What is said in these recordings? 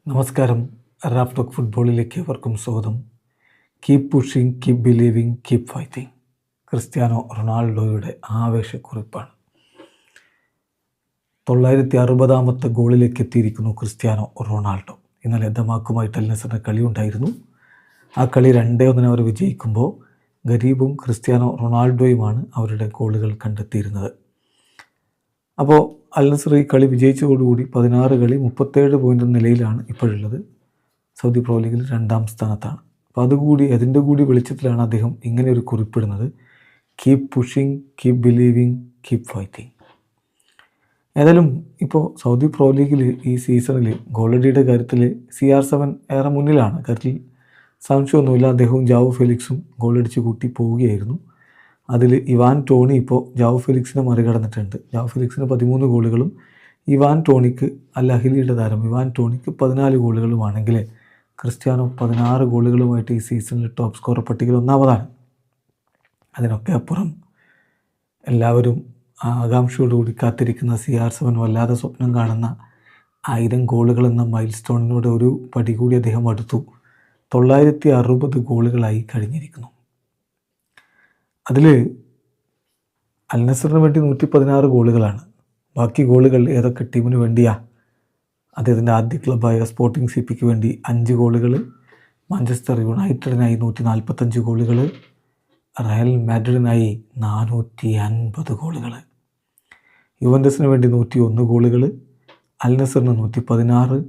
നമസ്കാരം. Raf talk ഫുട്ബോളിലേക്ക് ഏവർക്കും സ്വാഗതം. Keep pushing, keep believing, keep fighting. Cristiano റൊണാൾഡോയുടെ ആവേശക്കുറിപ്പാണ്. 960ാമത്തെ ഗോളിലേക്ക് എത്തിയിരിക്കുന്നു ക്രിസ്ത്യാനോ റൊണാൾഡോ. ഇന്നലെ ദമാക്കുമായിട്ട് അൽ നസറിന് കളിയുണ്ടായിരുന്നു. ആ കളി 2-1 അവർ വിജയിക്കുമ്പോൾ ഗരീബും ക്രിസ്ത്യാനോ റൊണാൾഡോയുമാണ് അവരുടെ ഗോളുകൾ കണ്ടെത്തിയിരുന്നത്. അപ്പോൾ അൽ നസർ ഈ കളി വിജയിച്ചതോടുകൂടി 16 കളി 37 പോയിൻ്റ് എന്ന നിലയിലാണ് ഇപ്പോഴുള്ളത്. സൗദി പ്രോ ലീഗിൽ 2ാം സ്ഥാനത്താണ്. അപ്പോൾ അതിൻ്റെ കൂടി വെളിച്ചത്തിലാണ് അദ്ദേഹം ഇങ്ങനെ ഒരു കുറിപ്പിടുന്നത്: keep pushing, keep believing, keep fighting. ഏതായാലും ഇപ്പോൾ സൗദി പ്രോ ലീഗിൽ ഈ സീസണിൽ ഗോളടിയുടെ കാര്യത്തിൽ CR7 ഏറെ മുന്നിലാണ്. കാര്യത്തിൽ സംശയമൊന്നുമില്ല. അദ്ദേഹവും ജാവോ ഫെലിക്സും ഗോളടിച്ച് കൂട്ടി പോവുകയായിരുന്നു. അതിൽ ഇവാൻ ടോണി ഇപ്പോൾ ജാവോ ഫെലിക്സിനെ മറികടന്നിട്ടുണ്ട്. ജാവോ ഫെലിക്സിന് 13 ഗോളുകളും ഇവാൻ ടോണിക്ക്, അൽ അഹ്ലിയുടെ താരം ഇവാൻ ടോണിക്ക് 14 ഗോളുകളുമാണെങ്കിൽ ക്രിസ്ത്യാനോ 16 ഗോളുകളുമായിട്ട് ഈ സീസണിൽ ടോപ്പ് സ്കോറർ പട്ടികയിൽ 1-ാമതാണ്. അതിനൊക്കെ അപ്പുറം എല്ലാവരും ആകാംക്ഷയോടുകൂടി കാത്തിരിക്കുന്ന CR7 വല്ലാതെ സ്വപ്നം കാണുന്ന 1000 ഗോളുകൾ എന്ന മൈൽ സ്റ്റോണിനോട് ഒരു പടി കൂടി അദ്ദേഹം അടുത്തു. 960 ഗോളുകളായി കഴിഞ്ഞിരിക്കുന്നു. അതിൽ അൽ നസറിന് വേണ്ടി 116 ഗോളുകളാണ്. ബാക്കി ഗോളുകൾ ഏതൊക്കെ ടീമിന് വേണ്ടിയാ? അദ്ദേഹത്തിൻ്റെ ആദ്യ ക്ലബ്ബായ സ്പോർട്ടിംഗ് CPക്ക് വേണ്ടി 5 ഗോളുകൾ, മാഞ്ചസ്റ്റർ യുണൈറ്റഡിനായി 145 ഗോളുകൾ, റയൽ മാഡ്രിഡിനായി 450 ഗോളുകൾ, യുവൻറ്റസിന് വേണ്ടി 101 ഗോളുകൾ, അൽ നസറിന് 116,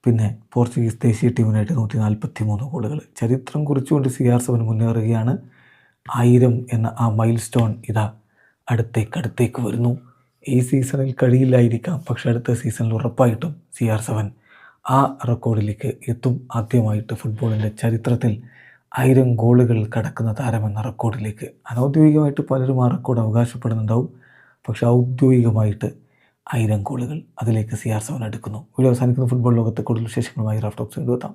പിന്നെ പോർച്ചുഗീസ് ദേശീയ ടീമിനായിട്ട് 143 ഗോളുകൾ. ചരിത്രം കുറിച്ചുകൊണ്ട് CR7 മുന്നേറുകയാണ്. 1000 എന്ന ആ മൈൽ സ്റ്റോൺ ഇതാ അടുത്തേക്ക് വരുന്നു. ഈ സീസണിൽ കഴിയില്ലായിരിക്കാം, പക്ഷേ അടുത്ത സീസണിൽ ഉറപ്പായിട്ടും CR7 ആ റെക്കോർഡിലേക്ക് എത്തും. ആദ്യമായിട്ട് ഫുട്ബോളിൻ്റെ ചരിത്രത്തിൽ 1000 ഗോളുകൾ കടക്കുന്ന താരമെന്ന റെക്കോർഡിലേക്ക്. അനൗദ്യോഗികമായിട്ട് പലരും ആ റെക്കോർഡ് അവകാശപ്പെടുന്നുണ്ടാവും, പക്ഷേ ഔദ്യോഗികമായിട്ട് 1000 ഗോളുകൾ, അതിലേക്ക് CR7 എടുക്കുന്നു. വീഡിയോ അവസാനിക്കുന്ന ഫുട്ബോൾ ലോകത്തെ കൂടുതൽ വിശേഷങ്ങളുമായി റാഫ് ടോക്സ് കൊണ്ടുവെത്താം.